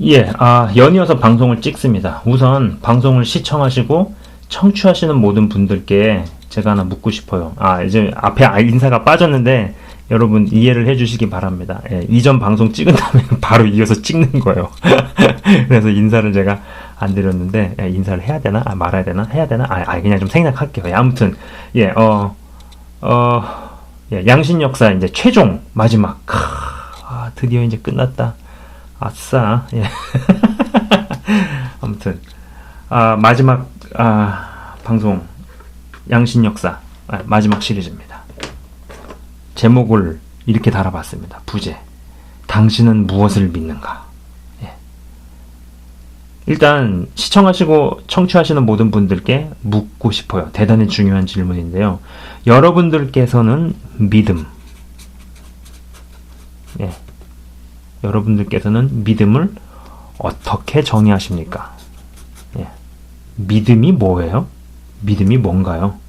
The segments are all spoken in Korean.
예, 연이어서 방송을 찍습니다. 우선 방송을 시청하시고 청취하시는 모든 분들께 제가 하나 묻고 싶어요. 이제 앞에 인사가 빠졌는데 여러분 이해를 해주시기 바랍니다. 예, 이전 방송 찍은 다음에 바로 이어서 찍는 거예요. 그래서 인사를 제가 안 드렸는데, 인사를 해야 되나? 말아야 되나? 해야 되나? 그냥 좀 생략할게요. 아무튼, 양신 역사 이제 최종 마지막. 드디어 이제 끝났다. 아싸. 예. 아무튼 마지막 방송 양신 역사 마지막 시리즈입니다. 제목을 이렇게 달아봤습니다. 부제. 당신은 무엇을 믿는가? 예. 일단 시청하시고 청취하시는 모든 분들께 묻고 싶어요. 대단히 중요한 질문인데요. 여러분들께서는 믿음. 예. 여러분들께서는 믿음을 어떻게 정의하십니까? 예. 믿음이 뭐예요? 믿음이 뭔가요?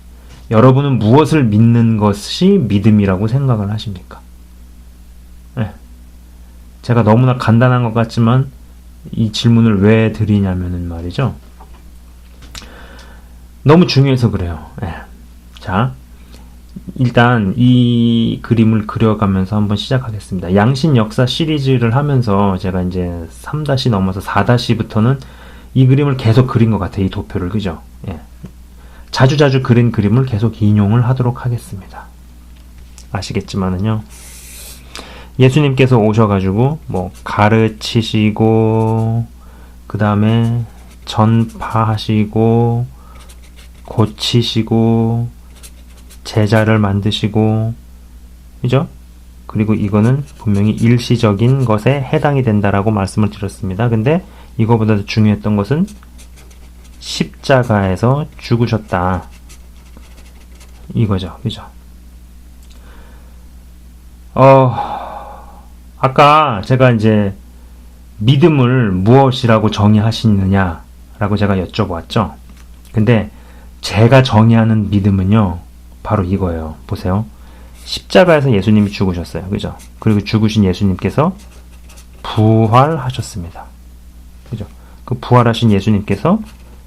여러분은 무엇을 믿는 것이 믿음이라고 생각을 하십니까? 예. 제가 너무나 간단한 것 같지만 이 질문을 왜 드리냐면은 말이죠. 너무 중요해서 그래요. 예. 자, 일단 이 그림을 그려가면서 한번 시작하겠습니다. 양신 역사 시리즈를 하면서 제가 이제 3- 넘어서 4-부터는 이 그림을 계속 그린 것 같아요. 이 도표를. 그죠? 예. 자주자주 그린 그림을 계속 인용을 하도록 하겠습니다. 아시겠지만은요. 예수님께서 오셔가지고 뭐 가르치시고 그 다음에 전파하시고 고치시고 제자를 만드시고, 그죠? 그리고 이거는 분명히 일시적인 것에 해당이 된다라고 말씀을 드렸습니다. 근데 이거보다 더 중요했던 것은 십자가에서 죽으셨다. 이거죠. 그죠? 아까 제가 이제 믿음을 무엇이라고 정의하시느냐라고 제가 여쭤보았죠. 근데 제가 정의하는 믿음은요, 바로 이거예요. 보세요. 십자가에서 예수님이 죽으셨어요. 그죠? 그리고 죽으신 예수님께서 부활하셨습니다. 그죠? 그 부활하신 예수님께서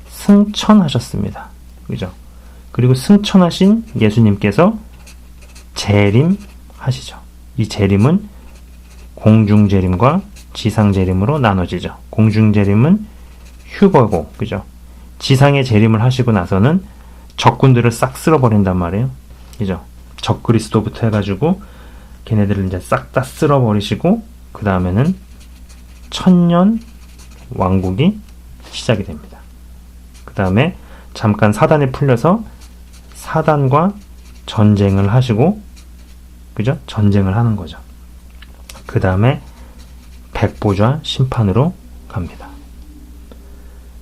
승천하셨습니다. 그죠? 그리고 승천하신 예수님께서 재림하시죠. 이 재림은 공중재림과 지상재림으로 나눠지죠. 공중재림은 휴거고, 그죠? 지상의 재림을 하시고 나서는 적군들을 싹 쓸어버린단 말이에요. 그죠? 적그리스도부터 해가지고 걔네들을 이제 싹 다 쓸어버리시고 그 다음에는 천년 왕국이 시작이 됩니다. 그 다음에 잠깐 사단에 풀려서 사단과 전쟁을 하시고, 그죠? 전쟁을 하는 거죠. 그 다음에 백보좌 심판으로 갑니다.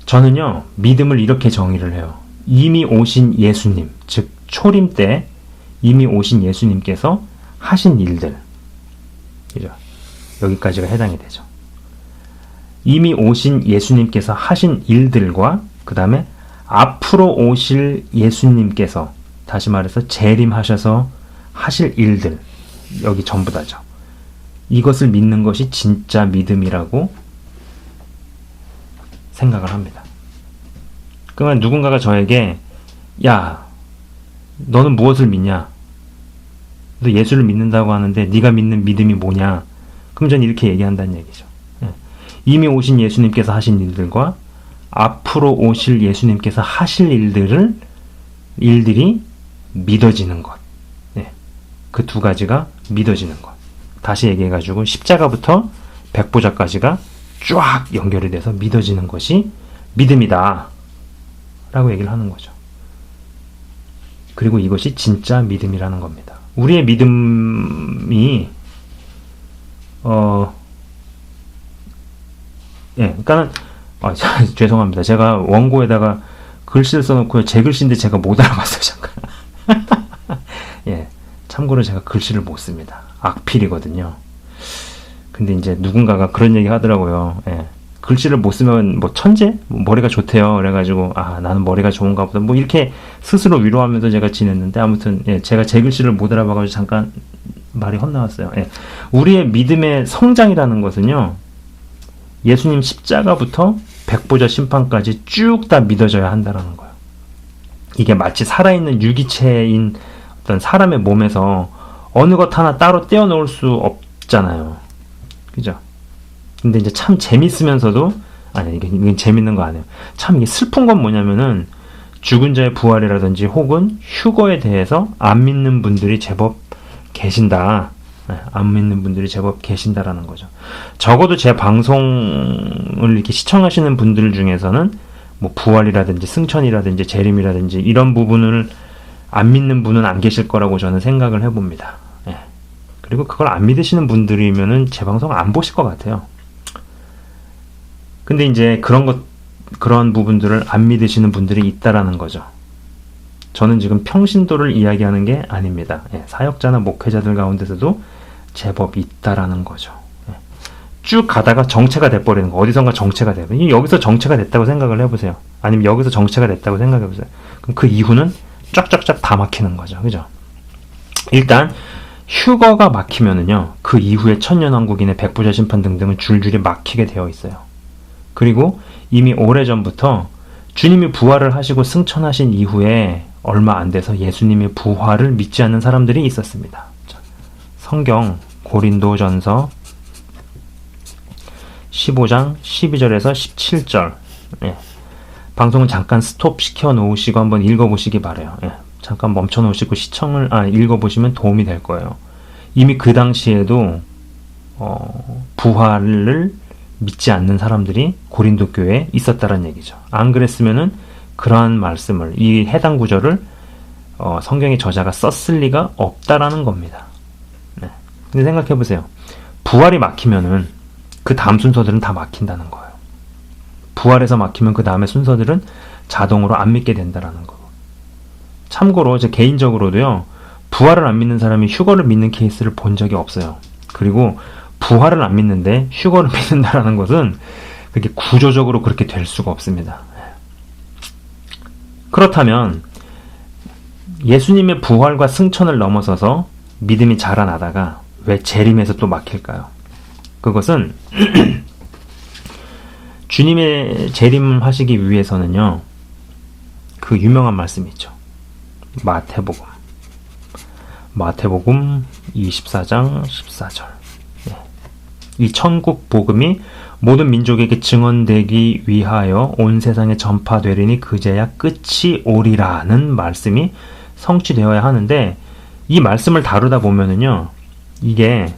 저는요, 믿음을 이렇게 정의를 해요. 이미 오신 예수님, 즉 초림 때 이미 오신 예수님께서 하신 일들, 그죠? 여기까지가 해당이 되죠. 이미 오신 예수님께서 하신 일들과 그 다음에 앞으로 오실 예수님께서, 다시 말해서 재림하셔서 하실 일들, 여기 전부 다죠. 이것을 믿는 것이 진짜 믿음이라고 생각을 합니다. 그러면 누군가가 저에게, 야, 너는 무엇을 믿냐? 너 예수를 믿는다고 하는데 네가 믿는 믿음이 뭐냐? 그럼 저는 이렇게 얘기한다는 얘기죠. 이미 오신 예수님께서 하신 일들과 앞으로 오실 예수님께서 하실 일들이 믿어지는 것. 그 두 가지가 믿어지는 것. 다시 얘기해가지고 십자가부터 백보좌까지가 쫙 연결이 돼서 믿어지는 것이 믿음이다 라고 얘기를 하는 거죠. 그리고 이것이 진짜 믿음이라는 겁니다. 우리의 믿음이 그러니까는 죄송합니다. 제가 원고에다가 글씨를 써놓고 제 글씨인데 제가 못 알아봤어요. 잠깐. 참고로 제가 글씨를 못 씁니다. 악필이거든요. 근데 이제 누군가가 그런 얘기 하더라고요. 글씨를 못 쓰면 뭐 천재? 머리가 좋대요. 그래가지고 나는 머리가 좋은가 보다. 뭐 이렇게 스스로 위로하면서 제가 지냈는데, 아무튼 제가 제 글씨를 못 알아봐가지고 잠깐 말이 헛나왔어요. 우리의 믿음의 성장이라는 것은요, 예수님 십자가부터 백보자 심판까지 쭉 다 믿어져야 한다라는 거예요. 이게 마치 살아있는 유기체인 어떤 사람의 몸에서 어느 것 하나 따로 떼어놓을 수 없잖아요. 그죠? 근데 이제 참 재밌으면서도, 아니, 이게 재밌는 거 아니에요. 참 이게 슬픈 건 뭐냐면은, 죽은 자의 부활이라든지 혹은 휴거에 대해서 안 믿는 분들이 제법 계신다. 안 믿는 분들이 제법 계신다라는 거죠. 적어도 제 방송을 이렇게 시청하시는 분들 중에서는 뭐 부활이라든지 승천이라든지 재림이라든지 이런 부분을 안 믿는 분은 안 계실 거라고 저는 생각을 해봅니다. 예. 그리고 그걸 안 믿으시는 분들이면은 제 방송 안 보실 것 같아요. 근데 이제 그런 부분들을 안 믿으시는 분들이 있다라는 거죠. 저는 지금 평신도를 이야기하는 게 아닙니다. 예. 사역자나 목회자들 가운데서도 제법 있다라는 거죠. 예. 쭉 가다가 정체가 돼버리는 거. 어디선가 정체가 돼버리는 거. 여기서 정체가 됐다고 생각을 해보세요. 아니면 여기서 정체가 됐다고 생각해보세요. 그럼 그 이후는 쫙쫙쫙 다 막히는 거죠. 그죠? 일단 휴거가 막히면은요, 그 이후에 천년왕국인의 백부자 심판 등등은 줄줄이 막히게 되어 있어요. 그리고 이미 오래전부터 주님이 부활을 하시고 승천하신 이후에 얼마 안 돼서 예수님의 부활을 믿지 않는 사람들이 있었습니다. 성경 고린도전서 15장 12절에서 17절. 예. 방송은 잠깐 스톱 시켜 놓으시고 한번 읽어보시기 바라요. 예. 잠깐 멈춰 놓으시고 읽어보시면 도움이 될 거예요. 이미 그 당시에도 부활을 믿지 않는 사람들이 고린도 교회에 있었다는 얘기죠. 안 그랬으면은 그러한 말씀을, 이 해당 구절을 성경의 저자가 썼을 리가 없다라는 겁니다. 네. 근데 생각해 보세요. 부활이 막히면은 그 다음 순서들은 다 막힌다는 거예요. 부활에서 막히면 그 다음에 순서들은 자동으로 안 믿게 된다라는 거. 참고로 제 개인적으로도요, 부활을 안 믿는 사람이 휴거를 믿는 케이스를 본 적이 없어요. 그리고 부활을 안 믿는데 휴거를 믿는다라는 것은 그게 구조적으로 그렇게 될 수가 없습니다. 그렇다면 예수님의 부활과 승천을 넘어서서 믿음이 자라나다가 왜 재림에서 또 막힐까요? 그것은 주님의 재림을 하시기 위해서는요, 그 유명한 말씀이 있죠. 마태복음 24장 14절. 이 천국 복음이 모든 민족에게 증언되기 위하여 온 세상에 전파되리니 그제야 끝이 오리라는 말씀이 성취되어야 하는데, 이 말씀을 다루다 보면은요, 이게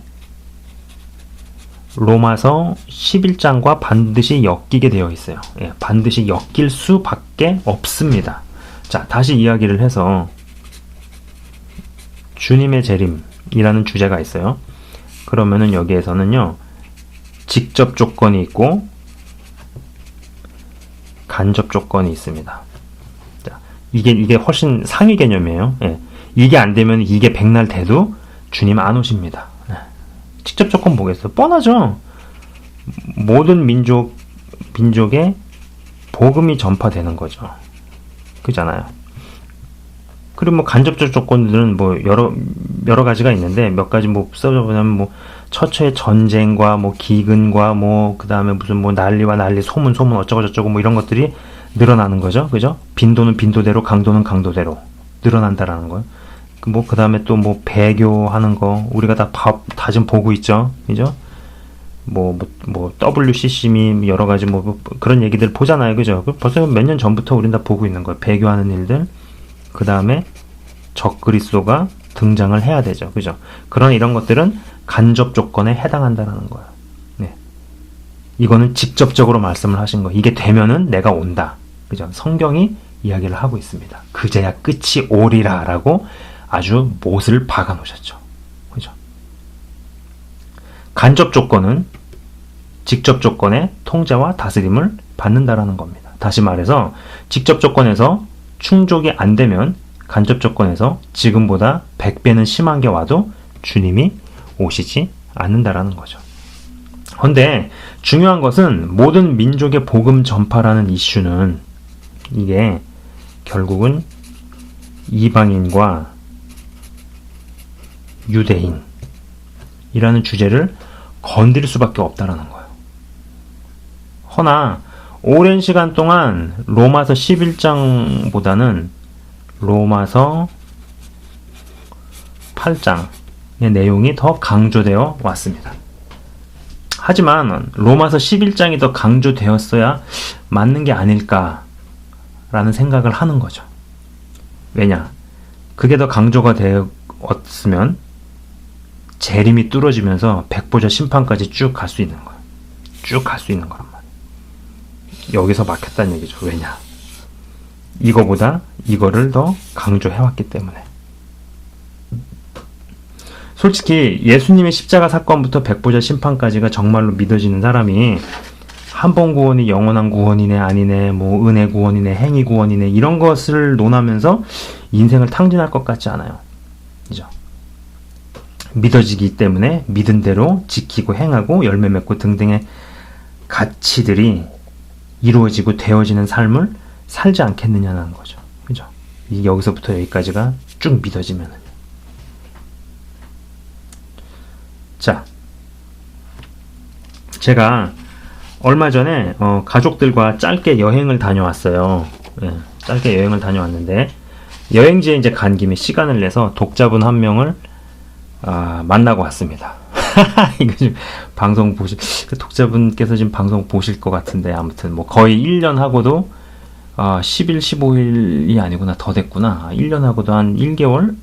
로마서 11장과 반드시 엮이게 되어 있어요. 예, 반드시 엮일 수밖에 없습니다. 자, 다시 이야기를 해서 주님의 재림이라는 주제가 있어요. 그러면은 여기에서는요, 직접 조건이 있고 간접 조건이 있습니다. 자, 이게 훨씬 상위 개념이에요. 예. 이게 안 되면 이게 백날 돼도 주님 안 오십니다. 예. 직접 조건 보겠어요. 뻔하죠. 모든 민족에 복음이 전파되는 거죠. 그잖아요. 그리고 뭐 간접적 조건들은 뭐 여러 가지가 있는데, 몇 가지 뭐 써보자면 뭐 처처의 전쟁과 뭐 기근과 뭐 그다음에 무슨 뭐 난리와 난리, 소문 어쩌고 저쩌고 뭐 이런 것들이 늘어나는 거죠. 그죠? 빈도는 빈도대로, 강도는 강도대로 늘어난다라는 거예요. 뭐 그다음에 또 뭐 배교하는 거 우리가 다 지금 보고 있죠. 그죠? 뭐 WCC미 여러 가지 뭐 그런 얘기들 보잖아요. 그죠? 벌써 몇 년 전부터 우린 다 보고 있는 거예요. 배교하는 일들. 그 다음에 적그리스도가 등장을 해야 되죠. 그죠? 그런 이런 것들은 간접 조건에 해당한다는 거예요. 네. 이거는 직접적으로 말씀을 하신 거예요. 이게 되면은 내가 온다. 그죠? 성경이 이야기를 하고 있습니다. 그제야 끝이 오리라 라고 아주 못을 박아 놓으셨죠. 그죠? 간접 조건은 직접 조건의 통제와 다스림을 받는다라는 겁니다. 다시 말해서 직접 조건에서 충족이 안 되면 간접 조건에서 지금보다 100배는 심한 게 와도 주님이 오시지 않는다라는 거죠. 그런데 중요한 것은 모든 민족의 복음 전파라는 이슈는 이게 결국은 이방인과 유대인이라는 주제를 건드릴 수밖에 없다라는 거예요. 허나 오랜 시간 동안 로마서 11장보다는 로마서 8장의 내용이 더 강조되어 왔습니다. 하지만 로마서 11장이 더 강조되었어야 맞는 게 아닐까라는 생각을 하는 거죠. 왜냐? 그게 더 강조가 되었으면 재림이 뚫어지면서 백보자 심판까지 쭉 갈 수 있는 거예요. 쭉 갈 수 있는 거란 말이에요. 여기서 막혔다는 얘기죠. 왜냐? 이거보다 이거를 더 강조해왔기 때문에. 솔직히 예수님의 십자가 사건부터 백보자 심판까지가 정말로 믿어지는 사람이 한 번 구원이 영원한 구원이네 아니네 뭐 은혜 구원이네 행위 구원이네 이런 것을 논하면서 인생을 탕진할 것 같지 않아요. 그죠? 믿어지기 때문에 믿은 대로 지키고 행하고 열매 맺고 등등의 가치들이 이루어지고 되어지는 삶을 살지 않겠느냐는 거죠. 그죠? 여기서부터 여기까지가 쭉 믿어지면은. 자, 제가 얼마 전에 가족들과 짧게 여행을 다녀왔어요. 예, 짧게 여행을 다녀왔는데 여행지에 이제 간 김에 시간을 내서 독자분 한 명을 만나고 왔습니다. 이거 지금 방송 그 독자분께서 지금 방송 보실 것 같은데 아무튼 뭐 거의 1년 하고도 10일, 15일이 아니구나. 더 됐구나. 1년 하고도 한 1개월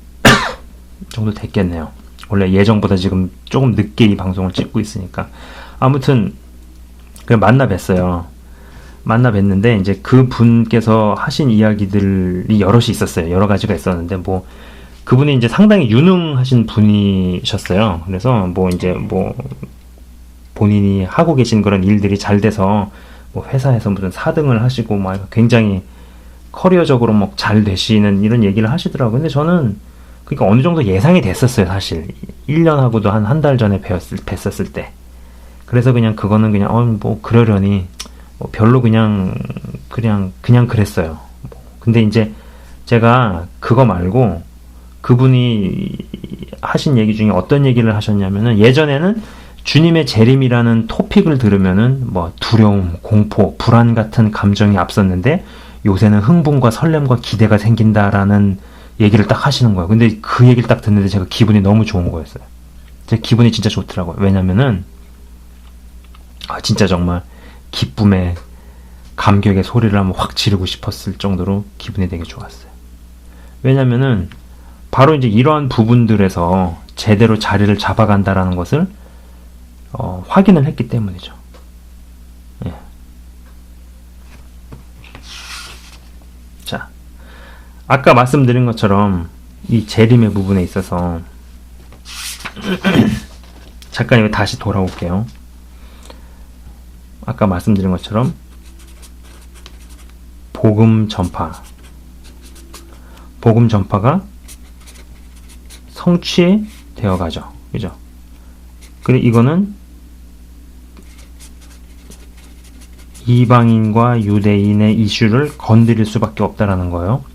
정도 됐겠네요. 원래 예정보다 지금 조금 늦게 이 방송을 찍고 있으니까. 아무튼 만나 뵀어요. 만나 뵀는데 이제 그 분께서 하신 이야기들이 여럿이 있었어요. 여러 가지가 있었는데 뭐 그분이 이제 상당히 유능하신 분이셨어요. 그래서 뭐 이제 뭐 본인이 하고 계신 그런 일들이 잘 돼서 뭐 회사에서 무슨 4등을 하시고 막 굉장히 커리어적으로 뭐 잘 되시는 이런 얘기를 하시더라고요. 근데 저는 그러니까 어느 정도 예상이 됐었어요, 사실. 1년 하고도 한 달 전에 뵀었을 때. 그래서 그냥 그거는 그냥 뭐 그러려니 뭐 별로 그냥 그랬어요. 근데 이제 제가 그거 말고 그분이 하신 얘기 중에 어떤 얘기를 하셨냐면은 예전에는 주님의 재림이라는 토픽을 들으면은 뭐 두려움, 공포, 불안 같은 감정이 앞섰는데 요새는 흥분과 설렘과 기대가 생긴다라는 얘기를 딱 하시는 거예요. 근데 그 얘기를 딱 듣는데 제가 기분이 너무 좋은 거였어요. 제 기분이 진짜 좋더라고요. 왜냐면은 진짜 정말 기쁨의 감격의 소리를 한번 확 지르고 싶었을 정도로 기분이 되게 좋았어요. 왜냐면은 바로 이제 이러한 부분들에서 제대로 자리를 잡아간다라는 것을 확인을 했기 때문이죠. 예. 자, 아까 말씀드린 것처럼 이 재림의 부분에 있어서 잠깐 여기 다시 돌아올게요. 아까 말씀드린 것처럼 복음 전파가 성취되어 가죠. 그죠? 그리고 이거는 이방인과 유대인의 이슈를 건드릴 수밖에 없다라는 거예요.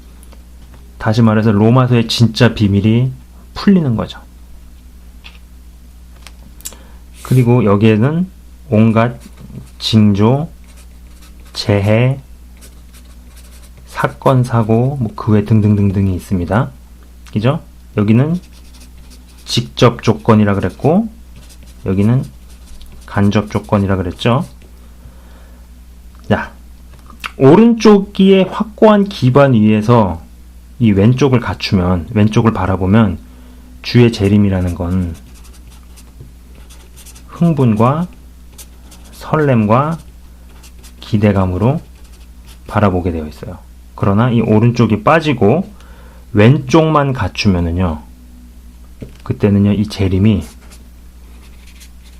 다시 말해서 로마서의 진짜 비밀이 풀리는 거죠. 그리고 여기에는 온갖 징조, 재해, 사건, 사고, 뭐 그 외 등등등등이 있습니다. 그죠? 여기는 직접 조건이라 그랬고 여기는 간접 조건이라 그랬죠. 자, 오른쪽이 확고한 기반 위에서 이 왼쪽을 갖추면, 왼쪽을 바라보면 주의 재림이라는 건 흥분과 설렘과 기대감으로 바라보게 되어 있어요. 그러나 이 오른쪽이 빠지고 왼쪽만 갖추면은요, 그때는요, 이 재림이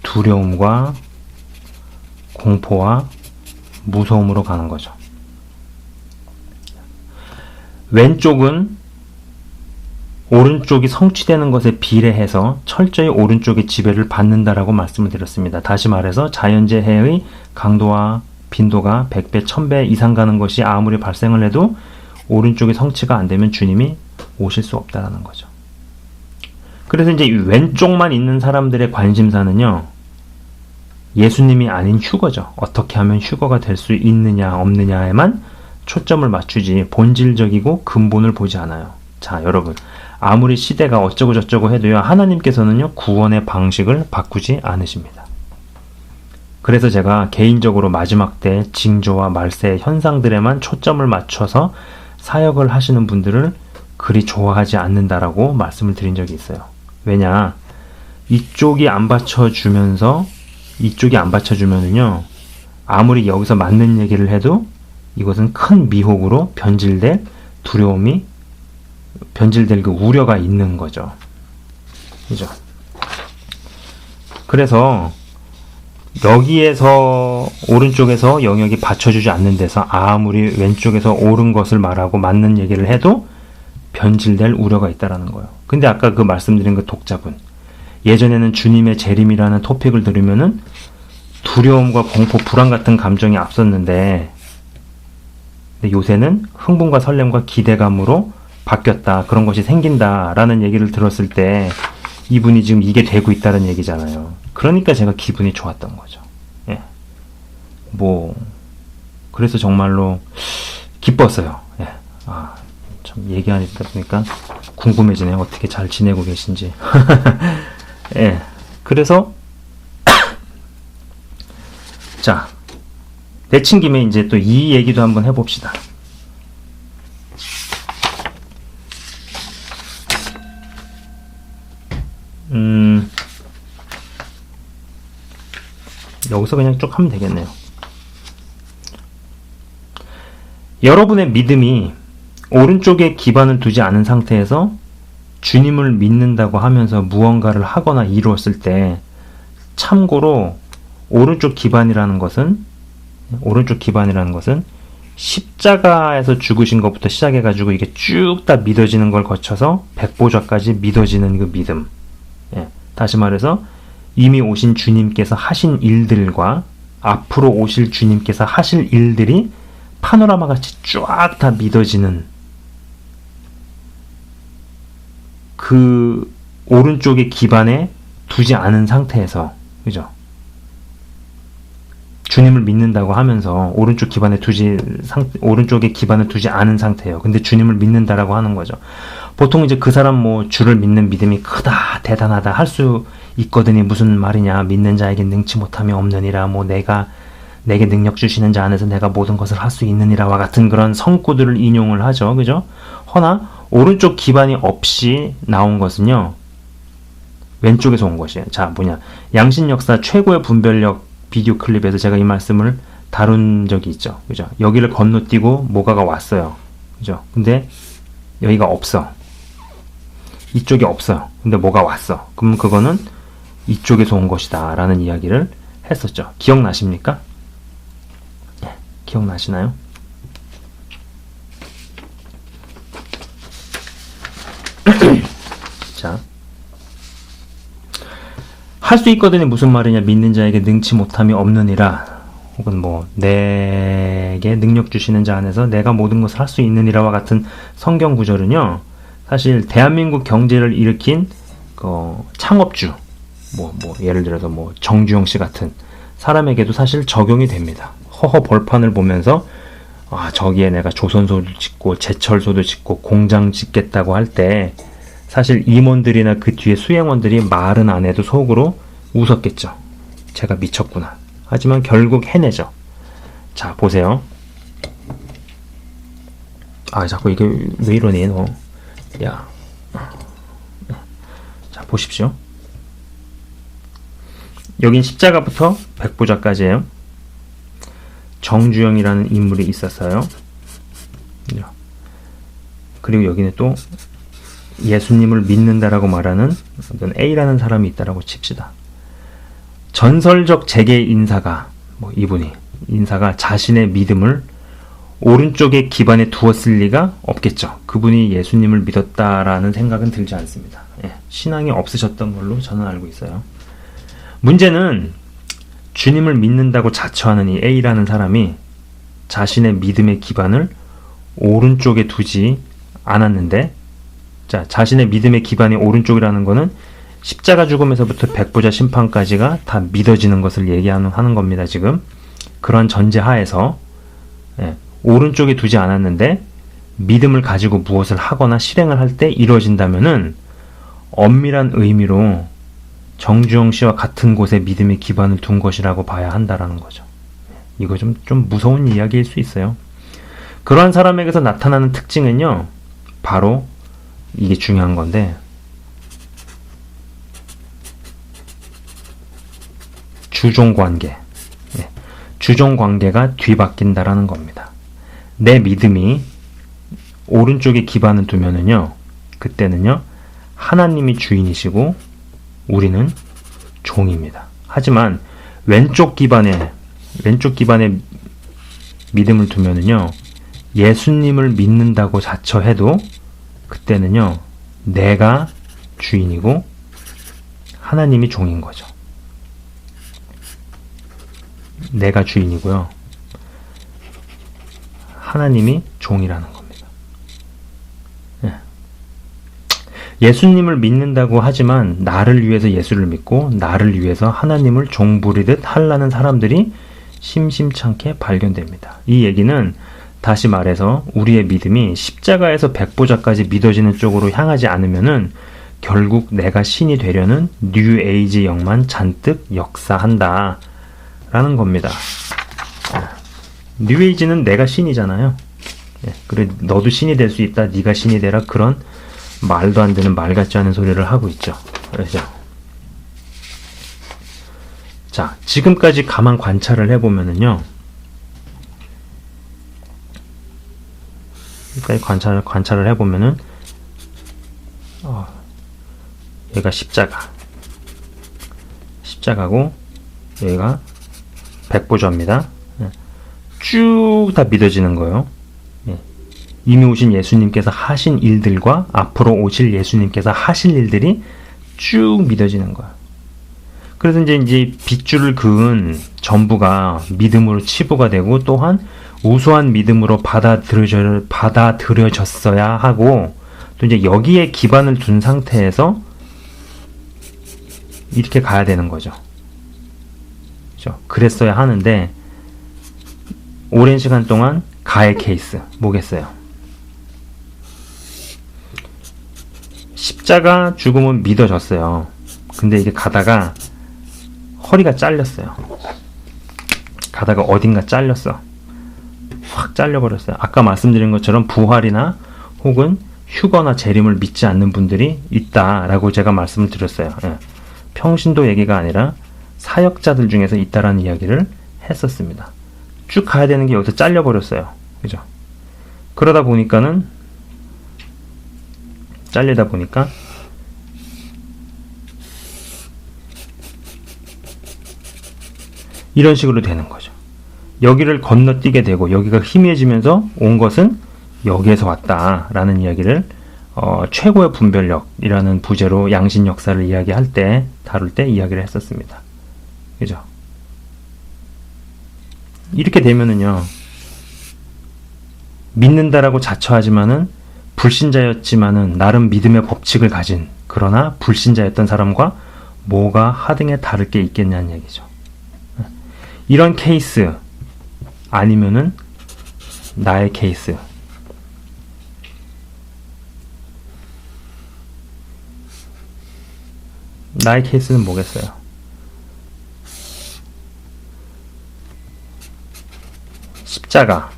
두려움과 공포와 무서움으로 가는 거죠. 왼쪽은 오른쪽이 성취되는 것에 비례해서 철저히 오른쪽의 지배를 받는다라고 말씀을 드렸습니다. 다시 말해서 자연재해의 강도와 빈도가 100배, 1000배 이상 가는 것이 아무리 발생을 해도 오른쪽이 성취가 안 되면 주님이 오실 수 없다라는 거죠. 그래서 이제 왼쪽만 있는 사람들의 관심사는요, 예수님이 아닌 휴거죠. 어떻게 하면 휴거가 될 수 있느냐 없느냐에만 초점을 맞추지 본질적이고 근본을 보지 않아요. 자, 여러분, 아무리 시대가 어쩌고 저쩌고 해도요, 하나님께서는요, 구원의 방식을 바꾸지 않으십니다. 그래서 제가 개인적으로 마지막 때 징조와 말세의 현상들에만 초점을 맞춰서 사역을 하시는 분들을 그리 좋아하지 않는다라고 말씀을 드린 적이 있어요. 왜냐, 이쪽이 안 받쳐주면은요, 아무리 여기서 맞는 얘기를 해도 이것은 큰 미혹으로 변질될 두려움이, 변질될 그 우려가 있는 거죠. 그죠? 그래서 여기에서 오른쪽에서 영역이 받쳐주지 않는 데서 아무리 왼쪽에서 옳은 것을 말하고 맞는 얘기를 해도 변질될 우려가 있다라는 거예요. 근데 아까 그 말씀드린 그 독자분, 예전에는 주님의 재림이라는 토픽을 들으면은 두려움과 공포, 불안 같은 감정이 앞섰는데, 근데 요새는 흥분과 설렘과 기대감으로 바뀌었다, 그런 것이 생긴다라는 얘기를 들었을 때 이분이 지금 이게 되고 있다는 얘기잖아요. 그러니까 제가 기분이 좋았던 거죠. 예. 그래서 정말로 기뻤어요. 예. 참 얘기하다 보니까 궁금해지네요. 어떻게 잘 지내고 계신지. 예. 그래서 자, 내친 김에 이제 또 이 얘기도 한번 해봅시다. 여기서 그냥 쭉 하면 되겠네요. 여러분의 믿음이 오른쪽에 기반을 두지 않은 상태에서 주님을 믿는다고 하면서 무언가를 하거나 이루었을 때, 참고로 오른쪽 기반이라는 것은 십자가에서 죽으신 것부터 시작해가지고 이게 쭉 다 믿어지는 걸 거쳐서 백보좌까지 믿어지는 그 믿음. 예, 다시 말해서 이미 오신 주님께서 하신 일들과 앞으로 오실 주님께서 하실 일들이 파노라마 같이 쫙 다 믿어지는 그 오른쪽의 기반에 두지 않은 상태에서, 그죠? 주님을 믿는다고 하면서 오른쪽에 기반을 두지 않은 상태예요. 근데 주님을 믿는다라고 하는 거죠. 보통 이제 그 사람 주를 믿는 믿음이 크다, 대단하다 할 수 있거든요. 무슨 말이냐, 믿는 자에게 능치 못함이 없느니라, 내게 능력 주시는 자 안에서 내가 모든 것을 할 수 있느니라와 같은 그런 성구들을 인용을 하죠. 그죠? 허나 오른쪽 기반이 없이 나온 것은요, 왼쪽에서 온 것이에요. 자, 양신 역사 최고의 분별력 비디오 클립에서 제가 이 말씀을 다룬 적이 있죠. 그죠? 여기를 건너뛰고 뭐가가 왔어요. 그죠? 근데 여기가 없어. 이쪽이 없어요. 근데 뭐가 왔어. 그럼 그거는 이쪽에서 온 것이다 라는 이야기를 했었죠. 기억나십니까? 네, 기억나시나요? 자, 할 수 있거든요. 무슨 말이냐, 믿는 자에게 능치 못함이 없느니라, 혹은 내게 능력 주시는 자 안에서 내가 모든 것을 할 수 있느니라와 같은 성경 구절은요, 사실 대한민국 경제를 일으킨 창업주, 예를 들어서 정주영 씨 같은 사람에게도 사실 적용이 됩니다. 허허 벌판을 보면서 저기에 내가 조선소도 짓고 제철소도 짓고 공장 짓겠다고 할 때 사실 임원들이나 그 뒤에 수행원들이 말은 안 해도 속으로 웃었겠죠. 제가 미쳤구나. 하지만 결국 해내죠. 자, 보세요. 자꾸 이게 왜 이러니 너. 야. 자, 보십시오. 여긴 십자가부터 백보좌까지예요. 정주영이라는 인물이 있었어요. 그리고 여기는 또 예수님을 믿는다라고 말하는 어떤 A라는 사람이 있다라고 칩시다. 전설적 재계 인사가 인사가 자신의 믿음을 오른쪽에 기반에 두었을 리가 없겠죠. 그분이 예수님을 믿었다라는 생각은 들지 않습니다. 신앙이 없으셨던 걸로 저는 알고 있어요. 문제는 주님을 믿는다고 자처하는 이 A라는 사람이 자신의 믿음의 기반을 오른쪽에 두지 않았는데, 자, 자신의 믿음의 기반이 오른쪽이라는 거는 십자가 죽음에서부터 백보자 심판까지가 다 믿어지는 것을 얘기하는 겁니다. 지금 그런 전제 하에서 오른쪽에 두지 않았는데 믿음을 가지고 무엇을 하거나 실행을 할 때 이루어진다면은 엄밀한 의미로 정주영 씨와 같은 곳에 믿음의 기반을 둔 것이라고 봐야 한다라는 거죠. 이거 좀 무서운 이야기일 수 있어요. 그러한 사람에게서 나타나는 특징은요, 바로 이게 중요한 건데, 주종관계. 주종관계가 뒤바뀐다라는 겁니다. 내 믿음이 오른쪽에 기반을 두면은요, 그때는요, 하나님이 주인이시고 우리는 종입니다. 하지만 왼쪽 기반에 믿음을 두면은요, 예수님을 믿는다고 자처해도 그때는요, 내가 주인이고 하나님이 종인 거죠. 내가 주인이고요, 하나님이 종이라는 겁니다. 예수님을 믿는다고 하지만 나를 위해서 예수를 믿고 나를 위해서 하나님을 종부리듯 하려는 사람들이 심심찮게 발견됩니다. 이 얘기는 다시 말해서 우리의 믿음이 십자가에서 백보자까지 믿어지는 쪽으로 향하지 않으면은 결국 내가 신이 되려는 뉴 에이지 영만 잔뜩 역사한다 라는 겁니다. 뉴 에이지는 내가 신이잖아요. 그래, 너도 신이 될 수 있다, 네가 신이 되라, 그런 말도 안 되는 말 같지 않은 소리를 하고 있죠. 그렇죠? 자, 지금까지 가만 관찰을 해보면은요, 지금까지 관찰을 해보면은, 여기가 십자가고, 여기가 백보자입니다. 쭉 다 믿어지는 거예요. 이미 오신 예수님께서 하신 일들과 앞으로 오실 예수님께서 하실 일들이 쭉 믿어지는 거예요. 그래서 이제 빗줄을 그은 전부가 믿음으로 치부가 되고, 또한 우수한 믿음으로 받아들여졌어야 하고, 또 이제 여기에 기반을 둔 상태에서 이렇게 가야 되는 거죠. 그렇죠? 그랬어야 하는데, 오랜 시간 동안 가해 케이스 뭐겠어요? 십자가 죽음은 믿어졌어요. 근데 이게 가다가 허리가 잘렸어요. 가다가 어딘가 잘렸어. 확 잘려버렸어요. 아까 말씀드린 것처럼 부활이나 혹은 휴거나 재림을 믿지 않는 분들이 있다라고 제가 말씀을 드렸어요. 평신도 얘기가 아니라 사역자들 중에서 있다라는 이야기를 했었습니다. 쭉 가야 되는 게 여기서 잘려버렸어요. 그죠? 그러다 보니까 이런 식으로 되는 거죠. 여기를 건너뛰게 되고 여기가 희미해지면서 온 것은 여기에서 왔다라는 이야기를 최고의 분별력이라는 부제로 양신 역사를 이야기할 때, 다룰 때 이야기를 했었습니다. 그죠? 이렇게 되면은요, 믿는다라고 자처하지만은 불신자였지만은 나름 믿음의 법칙을 가진, 그러나 불신자였던 사람과 뭐가 하등에 다를 게 있겠냐는 얘기죠. 이런 케이스 아니면은 나의 케이스, 나의 케이스는 뭐겠어요? 십자가.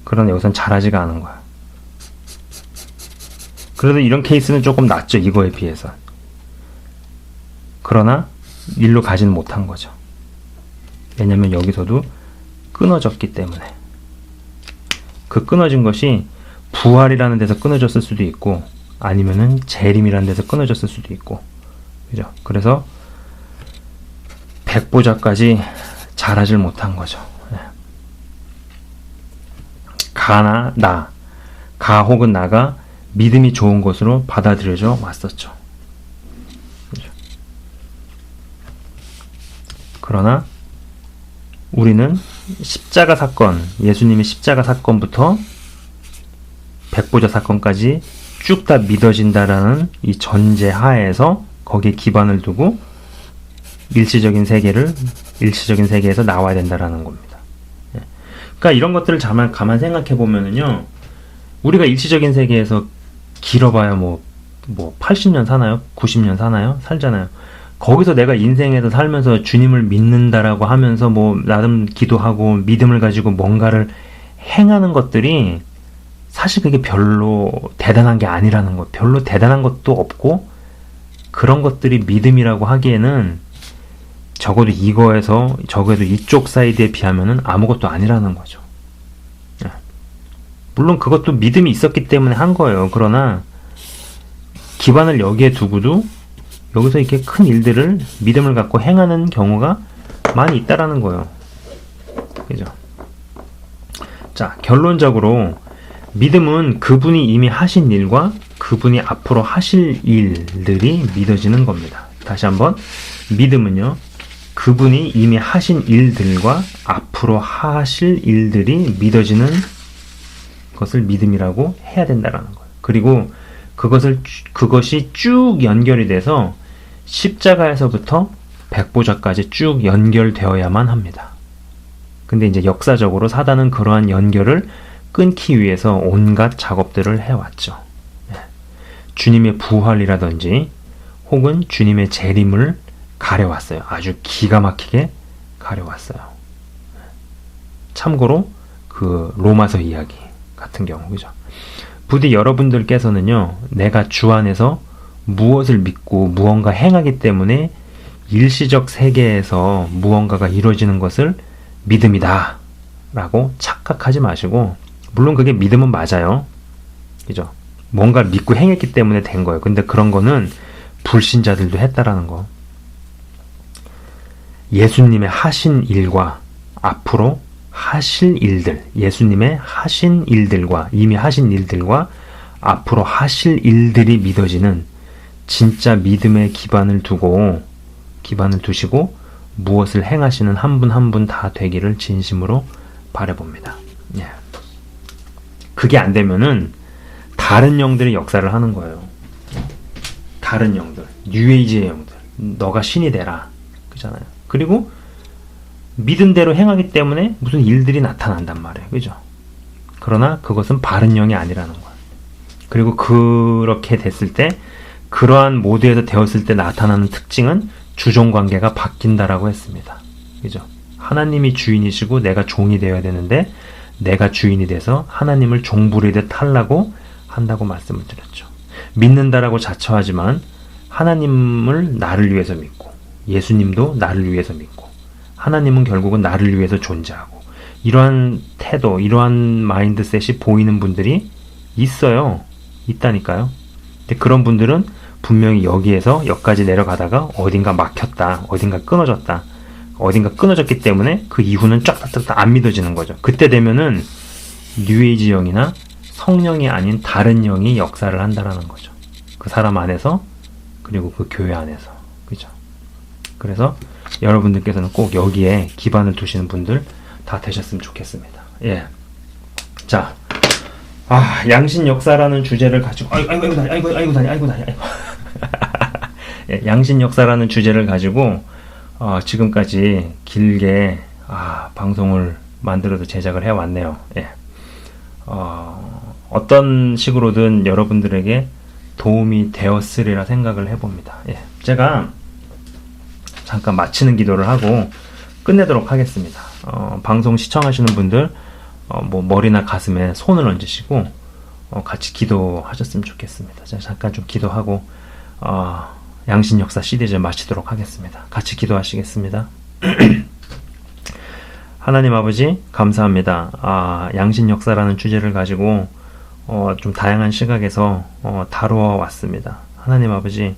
그러나 여기선 잘하지가 않은 거야. 그래도 이런 케이스는 조금 낫죠, 이거에 비해서. 그러나 일로 가지는 못한 거죠. 왜냐면 여기서도 끊어졌기 때문에. 그 끊어진 것이 부활이라는 데서 끊어졌을 수도 있고, 아니면은 재림이라는 데서 끊어졌을 수도 있고, 그죠? 그래서 백보자까지 잘하질 못한 거죠. 가 혹은 나가 믿음이 좋은 것으로 받아들여져 왔었죠. 그죠? 그러나 우리는 십자가 사건, 예수님의 십자가 사건부터 백보자 사건까지 쭉 다 믿어진다라는 이 전제 하에서 거기에 기반을 두고 일시적인 세계에서 나와야 된다라는 겁니다. 예. 그러니까 이런 것들을 가만 생각해 보면은요, 우리가 일시적인 세계에서 길어봐야 뭐 80년 사나요? 90년 사나요? 살잖아요. 거기서 내가 인생에서 살면서 주님을 믿는다라고 하면서 뭐 나름 기도하고 믿음을 가지고 뭔가를 행하는 것들이 사실 그게 별로 대단한 게 아니라는 거. 별로 대단한 것도 없고 그런 것들이 믿음이라고 하기에는 적어도 이쪽 사이드에 비하면은 아무것도 아니라는 거죠. 물론 그것도 믿음이 있었기 때문에 한 거예요. 그러나 기반을 여기에 두고도 여기서 이렇게 큰 일들을 믿음을 갖고 행하는 경우가 많이 있다라는 거예요. 그죠? 자, 결론적으로 믿음은 그분이 이미 하신 일과 그분이 앞으로 하실 일들이 믿어지는 겁니다. 다시 한번, 믿음은요, 그분이 이미 하신 일들과 앞으로 하실 일들이 믿어지는 것을 믿음이라고 해야 된다는 거예요. 그리고 그것이 쭉 연결이 돼서 십자가에서부터 백보자까지 쭉 연결되어야만 합니다. 근데 이제 역사적으로 사단은 그러한 연결을 끊기 위해서 온갖 작업들을 해왔죠. 주님의 부활이라든지 혹은 주님의 재림을 가려왔어요. 아주 기가 막히게 가려왔어요. 참고로 그 로마서 이야기 같은 경우, 그죠? 부디 여러분들께서는요, 내가 주 안에서 무엇을 믿고 무언가 행하기 때문에 일시적 세계에서 무언가가 이루어지는 것을 믿음이다 라고 착각하지 마시고, 물론 그게 믿음은 맞아요. 그죠? 뭔가 믿고 행했기 때문에 된 거예요. 근데 그런 거는 불신자들도 했다라는 거. 예수님의 하신 일과 앞으로 하실 일들, 예수님의 하신 일들과 이미 하신 일들과 앞으로 하실 일들이 믿어지는 진짜 믿음의 기반을 두시고 무엇을 행하시는 한 분 한 분 다 되기를 진심으로 바라봅니다. 예. 그게 안 되면은 다른 영들의 역사를 하는 거예요. 다른 영들, 뉴에이지의 영들, 너가 신이 되라, 그잖아요. 그리고 믿은 대로 행하기 때문에 무슨 일들이 나타난단 말이에요. 그죠? 그러나 그것은 바른 영이 아니라는 거예요. 그리고 그렇게 됐을 때, 그러한 모드에서 되었을 때 나타나는 특징은 주종관계가 바뀐다라고 했습니다. 그죠? 하나님이 주인이시고 내가 종이 되어야 되는데 내가 주인이 돼서 하나님을 종부리듯 하려고 한다고 말씀을 드렸죠. 믿는다라고 자처하지만 하나님을 나를 위해서 믿고 예수님도 나를 위해서 믿고 하나님은 결국은 나를 위해서 존재하고, 이러한 태도, 이러한 마인드셋이 보이는 분들이 있어요. 있다니까요. 근데 그런 분들은 분명히 여기까지 내려가다가 어딘가 막혔다, 어딘가 끊어졌기 때문에 그 이후는 쫙쫙쫙 안 믿어지는 거죠. 그때 되면은 뉴에이지 영이나 성령이 아닌 다른 영이 역사를 한다라는 거죠. 그 사람 안에서, 그리고 그 교회 안에서. 그죠? 그래서 여러분들께서는 꼭 여기에 기반을 두시는 분들 다 되셨으면 좋겠습니다. 예. 자, 양신 역사라는 주제를 가지고, 아이고 다니. 예, 양신 역사라는 주제를 가지고, 지금까지 길게, 방송을 만들어도 제작을 해왔네요. 예. 어떤 식으로든 여러분들에게 도움이 되었으리라 생각을 해봅니다. 예. 제가 잠깐 마치는 기도를 하고 끝내도록 하겠습니다. 방송 시청하시는 분들, 머리나 가슴에 손을 얹으시고, 같이 기도하셨으면 좋겠습니다. 제가 잠깐 좀 기도하고, 양신 역사 시리즈 마치도록 하겠습니다. 같이 기도하시겠습니다. 하나님 아버지, 감사합니다. 양신 역사라는 주제를 가지고, 좀 다양한 시각에서, 다루어 왔습니다. 하나님 아버지,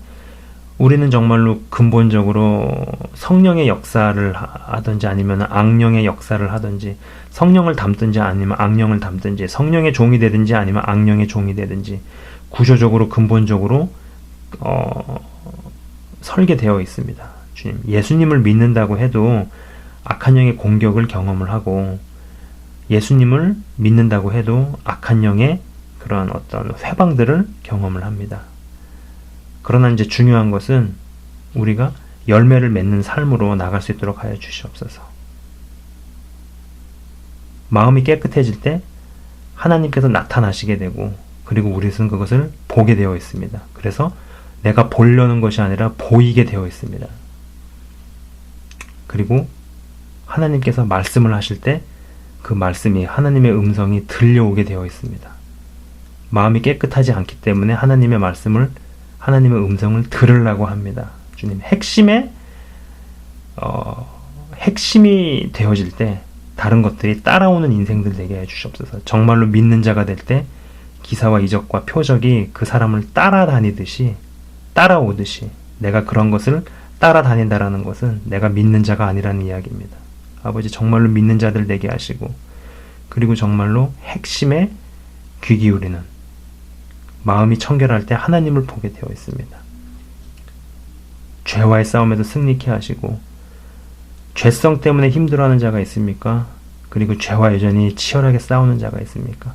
우리는 정말로 근본적으로 성령의 역사를 하든지 아니면 악령의 역사를 하든지, 성령을 담든지 아니면 악령을 담든지, 성령의 종이 되든지 아니면 악령의 종이 되든지 구조적으로 근본적으로 설계되어 있습니다. 주님, 예수님을 믿는다고 해도 악한 영의 공격을 경험을 하고, 예수님을 믿는다고 해도 악한 영의 그런 어떤 회방들을 경험을 합니다. 그러나 이제 중요한 것은 우리가 열매를 맺는 삶으로 나갈 수 있도록 하여 주시옵소서. 마음이 깨끗해질 때 하나님께서 나타나시게 되고, 그리고 우리는 그것을 보게 되어 있습니다. 그래서 내가 보려는 것이 아니라 보이게 되어 있습니다. 그리고 하나님께서 말씀을 하실 때 그 말씀이, 하나님의 음성이 들려오게 되어 있습니다. 마음이 깨끗하지 않기 때문에 하나님의 말씀을, 하나님의 음성을 들으려고 합니다. 주님, 핵심이 되어질 때 다른 것들이 따라오는 인생들 되게 해주시옵소서. 정말로 믿는 자가 될 때 기사와 이적과 표적이 그 사람을 따라다니듯이, 따라오듯이, 내가 그런 것을 따라다닌다라는 것은 내가 믿는 자가 아니라는 이야기입니다. 아버지, 정말로 믿는 자들 되게 하시고, 그리고 정말로 핵심에 귀 기울이는, 마음이 청결할 때 하나님을 보게 되어 있습니다. 죄와의 싸움에서 승리케 하시고, 죄성 때문에 힘들어하는 자가 있습니까? 그리고 죄와 여전히 치열하게 싸우는 자가 있습니까?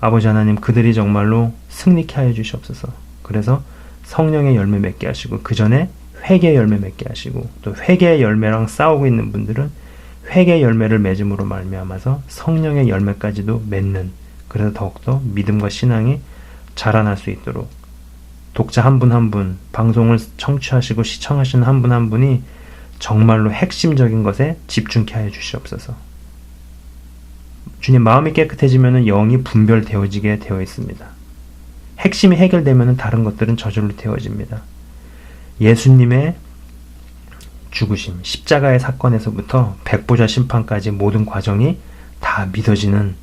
아버지 하나님, 그들이 정말로 승리케 하여 주시옵소서. 그래서 성령의 열매 맺게 하시고, 그 전에 회개의 열매 맺게 하시고, 또 회개의 열매랑 싸우고 있는 분들은 회개의 열매를 맺음으로 말미암아서 성령의 열매까지도 맺는, 그래서 더욱더 믿음과 신앙이 자라날 수 있도록, 독자 한 분 한 분, 방송을 청취하시고 시청하시는 한 분 한 분이 정말로 핵심적인 것에 집중케 하여 주시옵소서. 주님, 마음이 깨끗해지면 영이 분별되어지게 되어 있습니다. 핵심이 해결되면 다른 것들은 저절로 되어집니다. 예수님의 죽으심, 십자가의 사건에서부터 백보자 심판까지 모든 과정이 다 믿어지는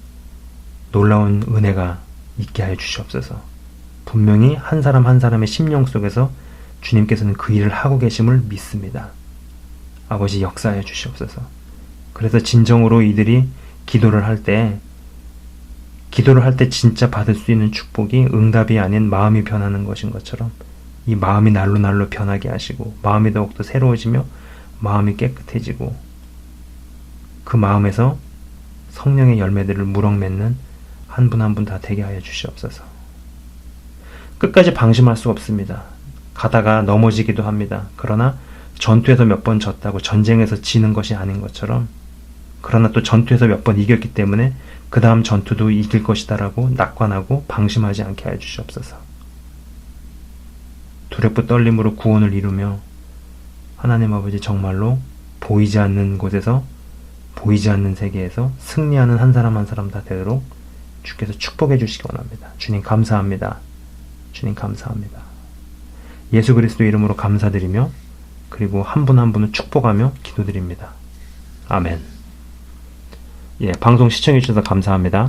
놀라운 은혜가 있게 하여 주시옵소서. 분명히 한 사람 한 사람의 심령 속에서 주님께서는 그 일을 하고 계심을 믿습니다. 아버지, 역사해 주시옵소서. 그래서 진정으로 이들이 기도를 할 때 진짜 받을 수 있는 축복이 응답이 아닌 마음이 변하는 것인 것처럼 이 마음이 날로 날로 변하게 하시고, 마음이 더욱더 새로워지며 마음이 깨끗해지고, 그 마음에서 성령의 열매들을 무럭맺는 한 분 한 분 다 되게 하여 주시옵소서. 끝까지 방심할 수 없습니다. 가다가 넘어지기도 합니다. 그러나 전투에서 몇 번 졌다고 전쟁에서 지는 것이 아닌 것처럼, 그러나 또 전투에서 몇 번 이겼기 때문에 그 다음 전투도 이길 것이다라고 낙관하고 방심하지 않게 하여 주시옵소서. 두렵고 떨림으로 구원을 이루며 하나님 아버지, 정말로 보이지 않는 곳에서, 보이지 않는 세계에서 승리하는 한 사람 한 사람 다 되도록 주께서 축복해 주시기 원합니다. 주님 감사합니다. 주님 감사합니다. 예수 그리스도 이름으로 감사드리며, 그리고 한 분 한 분을 축복하며 기도드립니다. 아멘. 방송 시청해 주셔서 감사합니다.